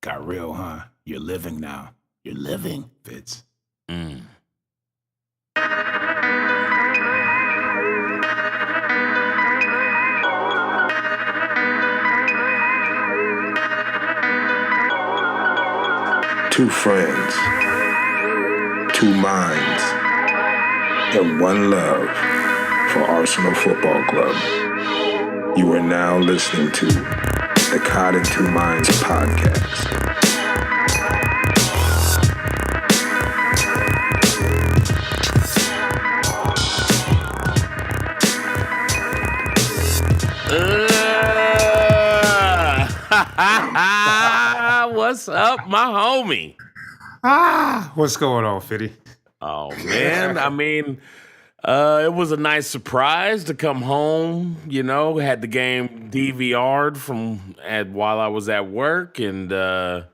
Got real, huh? You're living now. You're living, Fitz. Mm. Two friends, two minds, and one love for Arsenal Football Club. You are now listening to the Cod and Two Minds podcast. What's up, my homie? What's going on, Fitty? Oh, man. I mean, it was a nice surprise to come home. You know, had the game DVR'd while I was at work, and You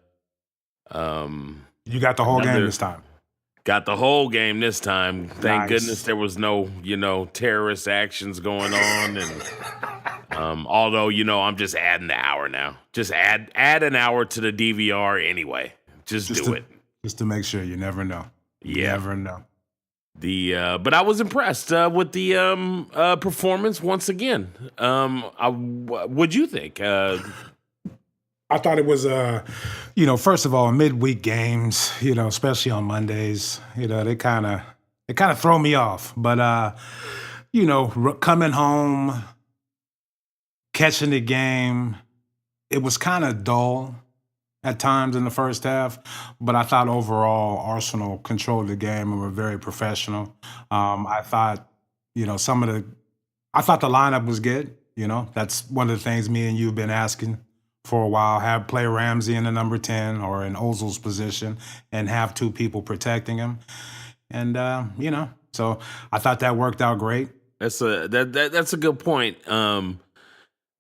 got the whole game this time. got the whole game this time. Thank Nice. goodness there was no, terrorist actions going on. And although, I'm just adding the hour now. Just add an hour to the DVR anyway. Just do it. Just to make sure. You never know. You Yeah. never know. But I was impressed with the performance once again. What'd you think? I thought it was, first of all, midweek games, especially on Mondays, they kind of throw me off. But, coming home, catching the game, it was kind of dull at times in the first half. But I thought overall Arsenal controlled the game and were very professional. I thought, I thought the lineup was good. That's one of the things me and you have been asking for a while. Play Ramsey in the number 10 or in Ozil's position and have two people protecting him. And, so I thought that worked out great. That's a good point. One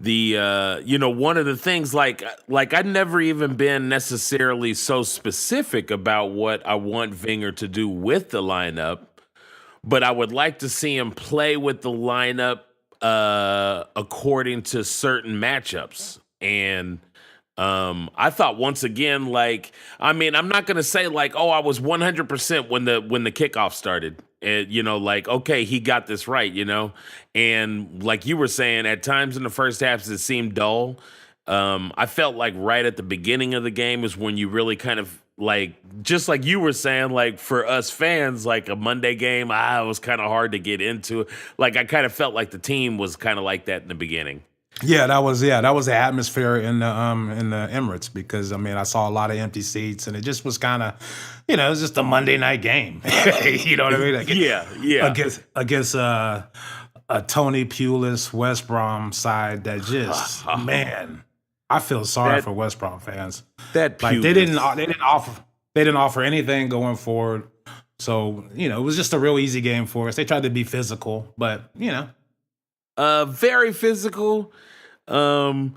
of the things like I've never even been necessarily so specific about what I want Wenger to do with the lineup, but I would like to see him play with the lineup according to certain matchups. And I thought once again, I'm not gonna say I was 100% when the kickoff started. And, okay, he got this right, and like you were saying, at times in the first half it seemed dull. I felt like right at the beginning of the game is when you really kind of just like you were saying, for us fans, a Monday game, it was kind of hard to get into. I kind of felt like the team was kind of like that in the beginning. Yeah, that was the atmosphere in the Emirates because I saw a lot of empty seats and it just was kind of, it was just a Monday night game. You know what I mean? Yeah. Against a Tony Pulis West Brom side that just man, I feel sorry for West Brom fans. That they didn't offer anything going forward. So it was just a real easy game for us. They tried to be physical, but very physical. It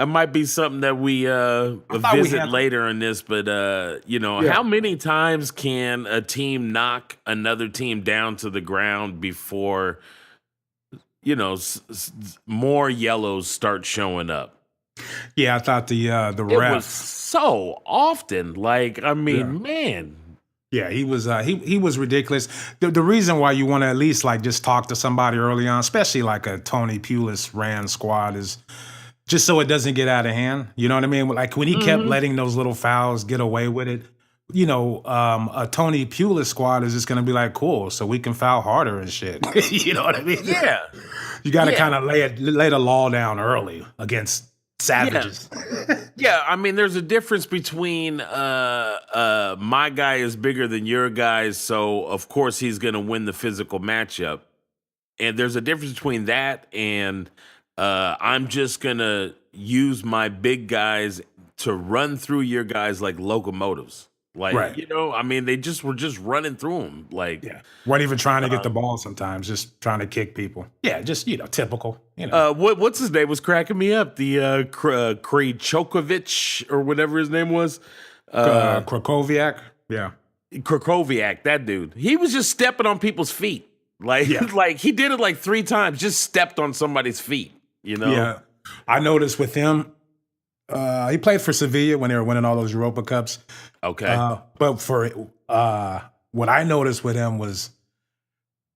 might be something that we visit later in this, but how many times can a team knock another team down to the ground before more yellows start showing up? Yeah, I thought the It ref was so often. Man. Yeah, he was he was ridiculous. The reason why you want to at least just talk to somebody early on, especially a Tony Pulis ran squad, is just so it doesn't get out of hand. You know what I mean? When he kept letting those little fouls get away with it, a Tony Pulis squad is just going to be cool, so we can foul harder and shit. You know what I mean? Yeah. You got to kind of lay the law down early against savages. Yeah, there's a difference between my guy is bigger than your guy, so of course he's going to win the physical matchup. And there's a difference between that and I'm just going to use my big guys to run through your guys like locomotives. Right. they were just running through them. Weren't even trying to get the ball sometimes, just trying to kick people. Yeah, just, typical. What's his name was cracking me up? The Krejčović or whatever his name was. Krakowiak. Yeah. Krakowiak, that dude. He was just stepping on people's feet. He did it 3 times, just stepped on somebody's feet, Yeah. I noticed with him, He played for Sevilla when they were winning all those Europa Cups. Okay. But for what I noticed with him was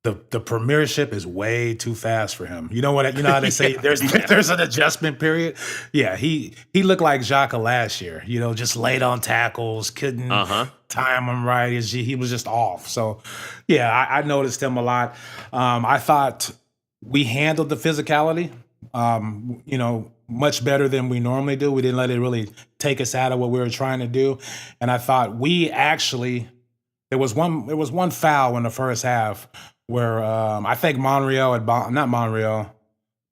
the premiership is way too fast for him. You know what? You know how they say there's an adjustment period. Yeah, he looked like Xhaka last year. You know, just late on tackles, couldn't time him right. He was just off. So, yeah, I noticed him a lot. I thought we handled the physicality, you know, much better than we normally do. We didn't let it really take us out of what we were trying to do, and I thought we actually. There was one foul in the first half where I think Monreal had not Monreal,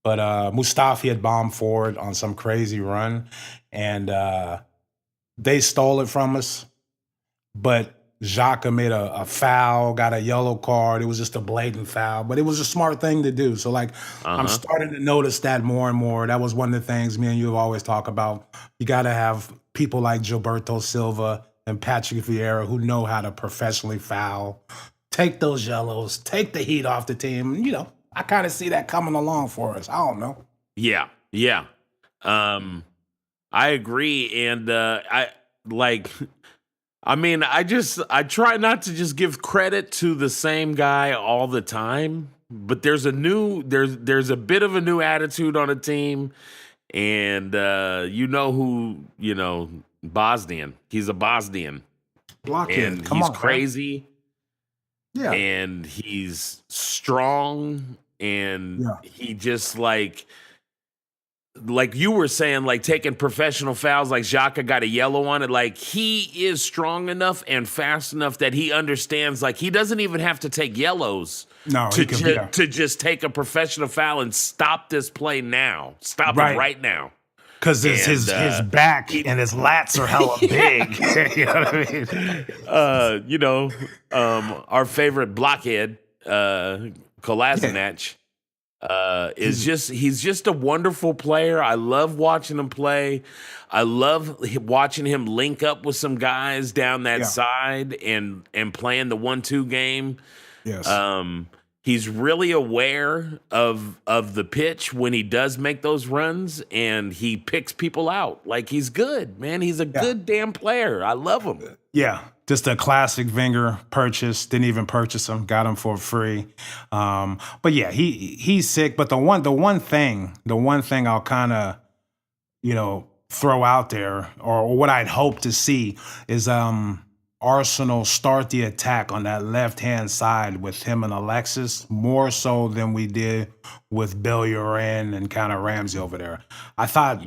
but Mustafi had bombed forward on some crazy run, and they stole it from us. But Xhaka made a foul, got a yellow card. It was just a blatant foul, but it was a smart thing to do. So, like, I'm starting to notice that more and more. That was one of the things me and you have always talked about. You got to have people like Gilberto Silva and Patrick Vieira who know how to professionally foul, take those yellows, take the heat off the team. You know, I kind of see that coming along for us. I don't know. Yeah. I agree, and I try not to just give credit to the same guy all the time, but there's a bit of a new attitude on the team, and you know who, you know, Bosnian. He's a Bosnian. Blockhead. And Come he's on, crazy. Yeah. And he's strong, and he just like you were saying, like taking professional fouls, like Xhaka got a yellow on it. Like, he is strong enough and fast enough that he understands, like, he doesn't even have to take yellows to just take a professional foul and stop this play now. Stop it right now. Because his back and his lats are hella big. You know what I mean? Our favorite blockhead, Kolasinac, he's just a wonderful player. I love watching him play. I love watching him link up with some guys down that side and playing the 1-2 game. Yes. He's really aware of the pitch when he does make those runs, and he picks people out. Like, he's good, man. He's a good damn player. I love him. Yeah, just a classic Wenger purchase. Didn't even purchase him. Got him for free. But yeah, he's sick. But the one thing I'll kind of, you know, throw out there, or what I'd hope to see is Arsenal start the attack on that left-hand side with him and Alexis, more so than we did with Bellerin and kind of Ramsey over there. I thought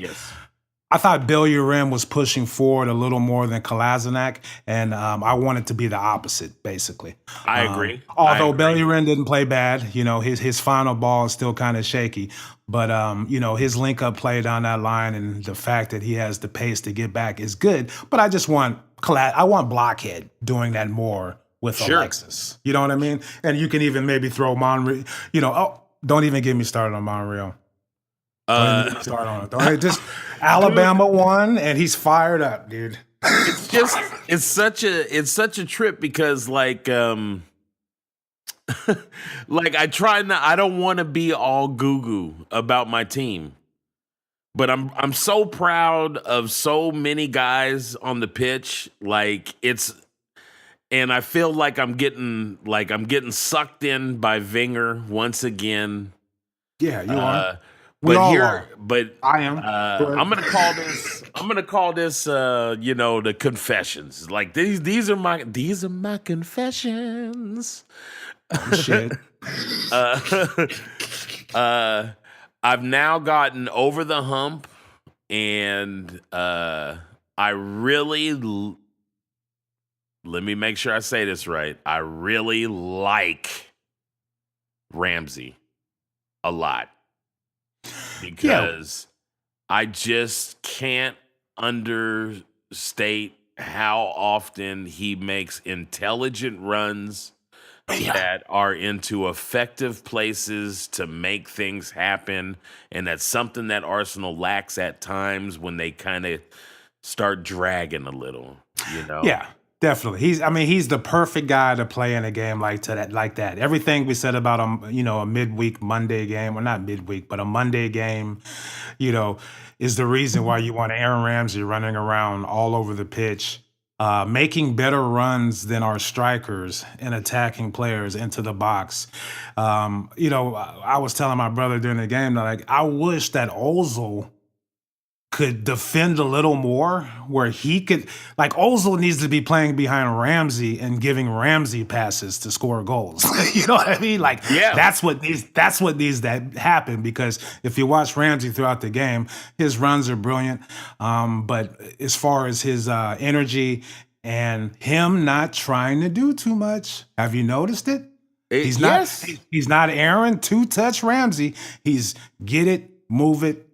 Bellerin was pushing forward a little more than Kolasinac, and I want it to be the opposite, basically. I agree. Although Bellerin didn't play bad, you know, his final ball is still kind of shaky. But, you know, his link-up play down that line and the fact that he has the pace to get back is good. But I just want Blockhead doing that more with Alexis. You know what I mean? And you can even maybe throw Monreal. You know, don't even get me started on Monreal. Don't even get me started on it. Just Alabama won, and he's fired up, dude. It's such a trip because like I don't want to be all goo-goo about my team. But I'm so proud of so many guys on the pitch. And I feel like I'm getting sucked in by Wenger once again. Yeah, you are. But I am. I'm gonna call this you know, the confessions. Like, these are my confessions. Oh, shit. I've now gotten over the hump, and I really, let me make sure I say this right. I really like Ramsey a lot, because I just can't understate how often he makes intelligent runs that are into effective places to make things happen. And that's something that Arsenal lacks at times when they kind of start dragging a little, you know? Yeah. Definitely. He's the perfect guy to play in a game like that. Everything we said about a midweek Monday game, or not midweek, but a Monday game, you know, is the reason why you want Aaron Ramsey running around all over the pitch, making better runs than our strikers and attacking players into the box. I was telling my brother during the game that, like, I wish that Ozil could defend a little more, where he could, like, Ozil needs to be playing behind Ramsey and giving Ramsey passes to score goals. You know what I mean? Like, Yeah. that's what needs to happen, because if you watch Ramsey throughout the game, his runs are brilliant. But as far as his energy and him not trying to do too much, have you noticed it? He's not. Yes. He's not Aaron two-touch Ramsey. He's get it, move it,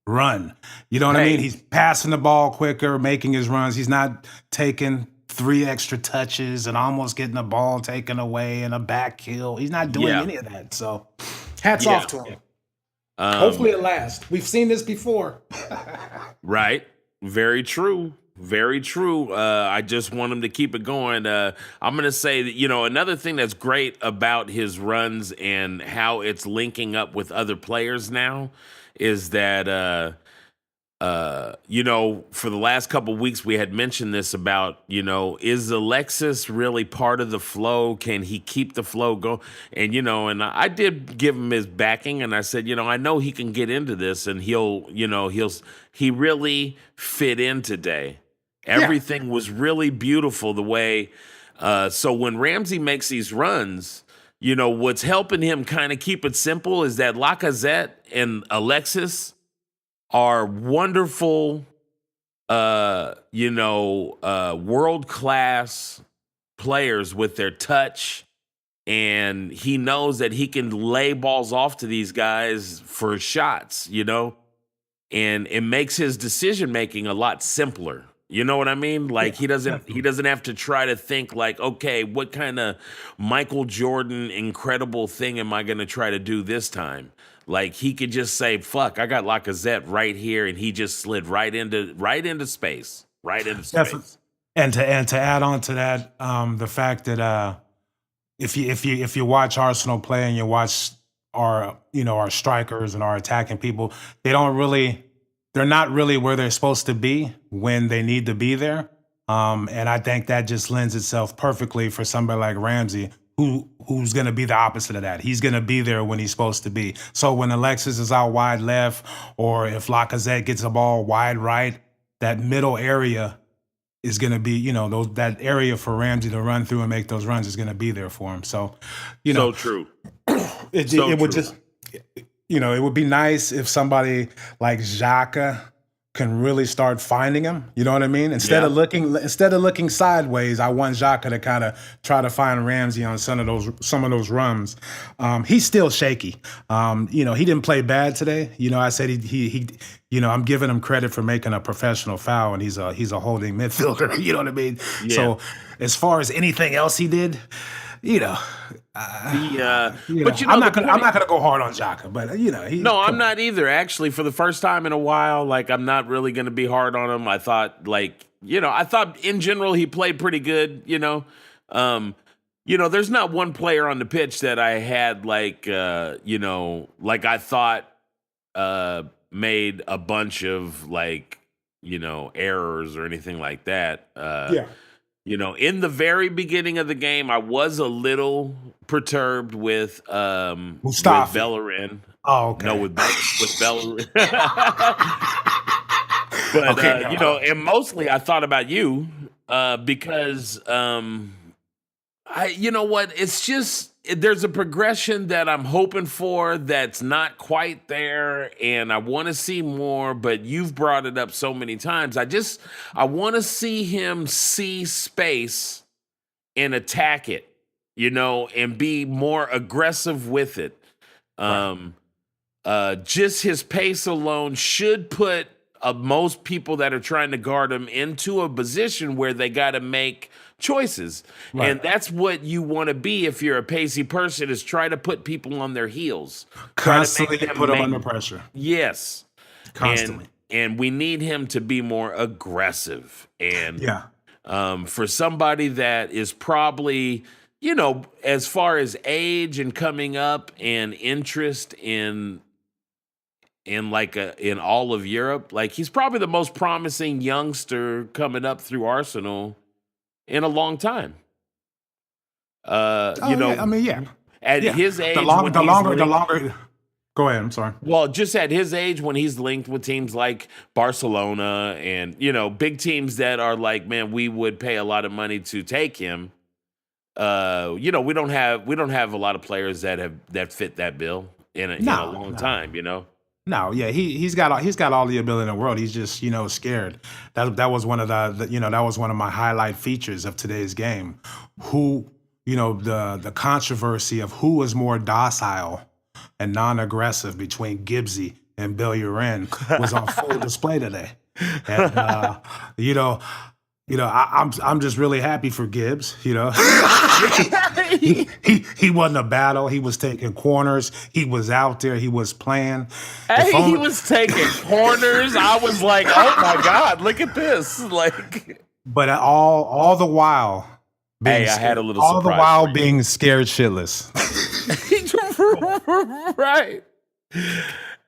run. You know what I mean? He's passing the ball quicker, making his runs. He's not taking 3 extra touches and almost getting the ball taken away and a back heel. He's not doing any of that. So hats off to him. Hopefully it lasts. We've seen this before. Right. Very true. Very true. I just want him to keep it going. I'm going to say that, another thing that's great about his runs and how it's linking up with other players now is that, for the last couple of weeks, we had mentioned this about, is Alexis really part of the flow? Can he keep the flow going? And, and I did give him his backing, and I said, I know he can get into this, and he really fit in today. Everything was really beautiful the way, so when Ramsey makes these runs, what's helping him kind of keep it simple is that Lacazette and Alexis are wonderful, world-class players with their touch, and he knows that he can lay balls off to these guys for shots, and it makes his decision-making a lot simpler. You know what I mean? Like, he doesn't have to try to think like, okay, what kind of Michael Jordan incredible thing am I going to try to do this time? Like, he could just say, fuck, I got Lacazette right here, and he just slid right into space. Definitely. And to add on to that, the fact that if you watch Arsenal play and you watch our strikers and our attacking people, they're not really where they're supposed to be when they need to be there. And I think that just lends itself perfectly for somebody like Ramsey, who's going to be the opposite of that. He's going to be there when he's supposed to be. So when Alexis is out wide left, or if Lacazette gets the ball wide right, that middle area is going to be, that area for Ramsey to run through and make those runs is going to be there for him. So, so true. It would just, it would be nice if somebody like Xhaka can really start finding him. You know what I mean? Instead of looking sideways, I want Xhaka to kind of try to find Ramsey on some of those runs. He's still shaky. He didn't play bad today. I said he I'm giving him credit for making a professional foul, and he's a holding midfielder. You know what I mean? Yeah. So as far as anything else he did, I'm not gonna go hard on Xhaka, but I'm not either. Actually, for the first time in a while, like, I'm not really gonna be hard on him. I thought, I thought in general he played pretty good. There's not one player on the pitch that I had I thought made a bunch of errors or anything like that. In the very beginning of the game, I was a little perturbed with Bellerin. Oh, okay. No, with Bellerin. But and mostly I thought about you because it's just there's a progression that I'm hoping for that's not quite there, and I want to see more, but you've brought it up so many times. I want to see him see space and attack it, and be more aggressive with it. Just his pace alone should put most people that are trying to guard him into a position where they got to make choices. Right. And that's what you want to be if you're a pacey person, is try to put people on their heels. Constantly put them under pressure. Yes. Constantly. And we need him to be more aggressive. And For somebody that is probably, as far as age and coming up and interest in all of Europe, like he's probably the most promising youngster coming up through Arsenal in a long time. Yeah, I mean, yeah. At Yeah. his age, The longer. Go ahead. I'm sorry. well, just at his age, when he's linked with teams like Barcelona and big teams that are like, man, we would pay a lot of money to take him. We don't have a lot of players that fit that bill in a long time. No, yeah, he's got all the ability in the world. He's just scared. That was one of that was one of my highlight features of today's game. Who the controversy of who was more docile and non-aggressive between Gibbsy and Bellerin was on full display today. And I'm just really happy for Gibbs. He wasn't a battle. He was taking corners. He was out there. He was playing. He was taking corners. I was like, oh my God, look at this! But all the while, I had a little all the surprise while for you. being scared shitless. Right.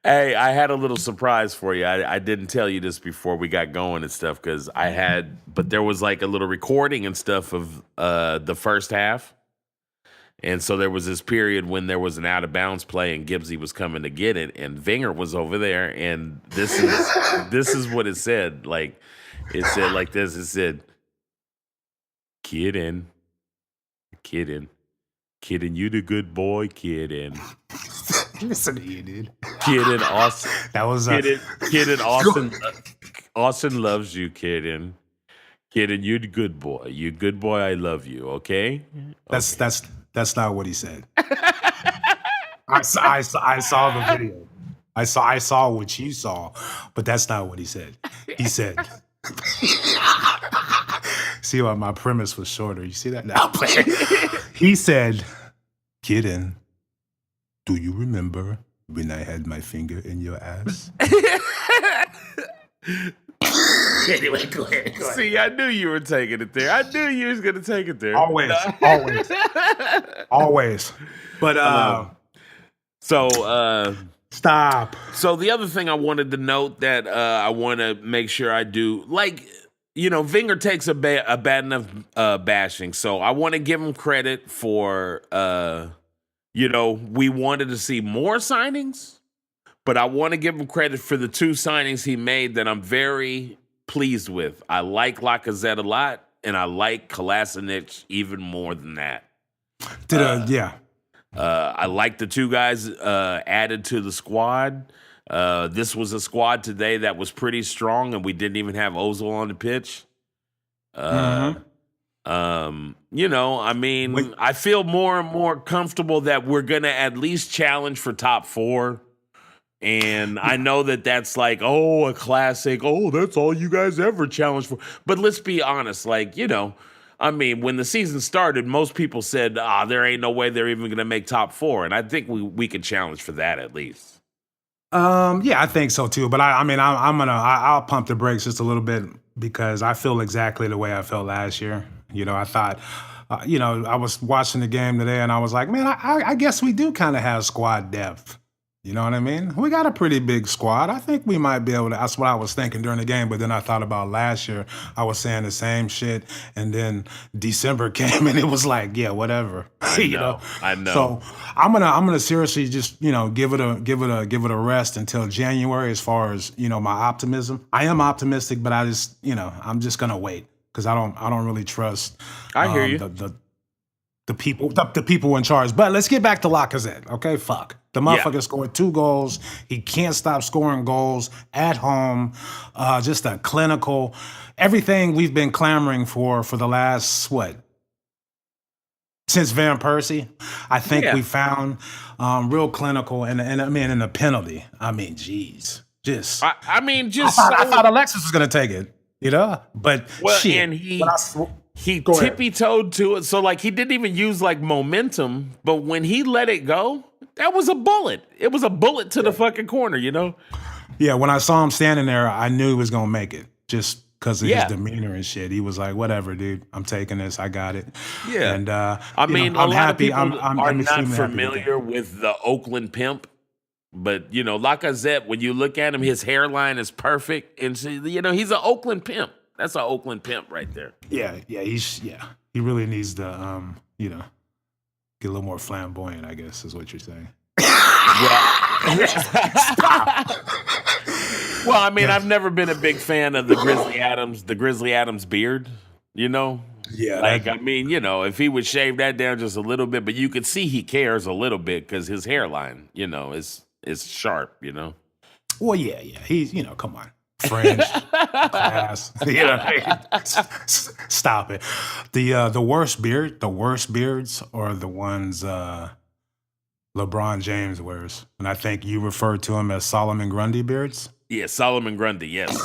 Hey, I had a little surprise for you. I didn't tell you this before we got going and stuff but there was like a little recording and stuff of the first half. And so there was this period when there was an out of bounds play and Gibbsy was coming to get it and Wenger was over there. And this is what it said. Like, it said like this. It said, Kidden, you the good boy, Kidden. Listen to you, dude. Kidden, Austin. That was Kidden, Austin. Austin loves you, Kidden. Kidden, you the good boy. You good boy. I love you. Okay. That's not what he said. I saw the video. I saw what you saw, but that's not what he said. He said, "See why my premise was shorter. You see that now?" He said, "Kidden, do you remember when I had my finger in your ass?" Anyway, go ahead. See, I knew you were taking it there. I knew you was gonna take it there. Always. But stop. So the other thing I wanted to note that I want to make sure I do, Wenger takes a bad enough bashing, so I want to give him credit for, we wanted to see more signings, but I want to give him credit for the 2 signings he made that I'm very pleased with. I like Lacazette a lot, and I like Kolasinac even more than that. I like the 2 guys added to the squad. This was a squad today that was pretty strong, and we didn't even have Ozil on the pitch. I feel more and more comfortable that we're going to at least challenge for top 4. And I know that that's like, a classic. Oh, that's all you guys ever challenge for. But let's be honest, when the season started, most people said, there ain't no way they're even going to make top 4. And I think we could challenge for that at least. Yeah, I think so too. But I'll pump the brakes just a little bit because I feel exactly the way I felt last year. I thought, I was watching the game today and I was like, man, I guess we do kind of have squad depth. You know what I mean? We got a pretty big squad. I think we might be able to. That's what I was thinking during the game. But then I thought about last year. I was saying the same shit. And then December came and it was like, yeah, whatever. I know. So I'm gonna seriously just give it a rest until January as far as my optimism. I am optimistic, but I just I'm just gonna wait because I don't really trust. I hear you. The people in charge. But let's get back to Lacazette, okay? Fuck. The motherfucker scored 2 goals. He can't stop scoring goals at home. Just a clinical, everything we've been clamoring for the last, since Van Persie, I think we found real clinical and in the penalty. I mean, geez. I thought Alexis was going to take it, But shit. And he tippy-toed to it, so he didn't even use momentum, but when he let it go, that was a bullet. It was a bullet to the fucking corner, Yeah, when I saw him standing there, I knew he was gonna make it. Just because of Yeah. his demeanor and shit. He was like, whatever, dude, I'm taking this. I got it. Yeah. And I you mean, know, a I'm lot happy. of people I'm are not extremely happy with that. familiar with the Oakland Pimp, but you know, Lacazette, when you look at him, his hairline is perfect, and so, you know, he's an Oakland Pimp. That's an Oakland Pimp right there. Yeah, he really needs to, you know, get a little more flamboyant, I guess, is what you're saying. Well, I mean, I've never been a big fan of the Grizzly Adams beard, you know? Yeah, Like, I mean, you know, if he would shave that down just a little bit, but you could see he cares a little bit because his hairline, you know, is sharp, you know? well, yeah. He's, you know, come on. Fringe, class. You know what I mean? Stop it. The worst beards are the ones LeBron James wears. And I think you referred to him as Solomon Grundy beards. Yeah, Solomon Grundy, yes.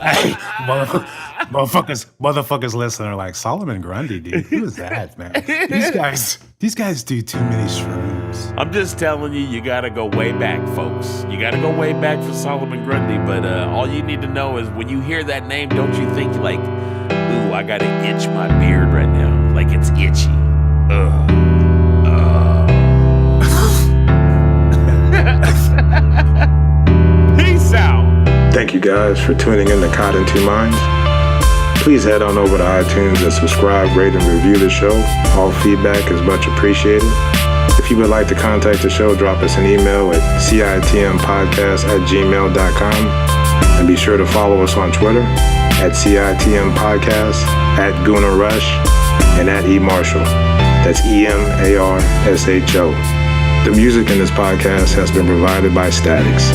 Hey, motherfuckers listening are like, Solomon Grundy, dude. Who is that, man? These guys do too many shrooms. I'm just telling you, you got to go way back, folks. You got to go way back for Solomon Grundy. But all you need to know is when you hear that name, don't you think like, ooh, I got to itch my beard right now. Like it's itchy. Peace out. Thank you guys for tuning in to Caught in Two Minds. Please head on over to iTunes and subscribe, rate, and review the show. All feedback is much appreciated. If you would like to contact the show, drop us an email at citmpodcast@gmail.com. And be sure to follow us on Twitter at CITMPodcast, at Gooner Rush, and at eMarshall. That's EMARSHO. The music in this podcast has been provided by Statics.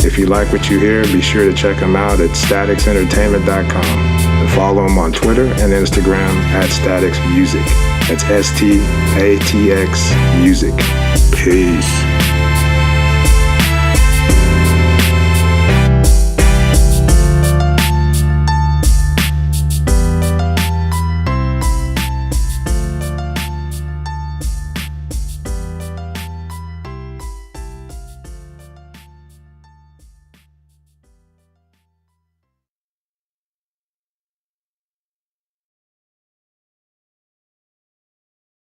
If you like what you hear, be sure to check them out at staticsentertainment.com and follow them on Twitter and Instagram at Statics Music. That's STATX Music. Peace.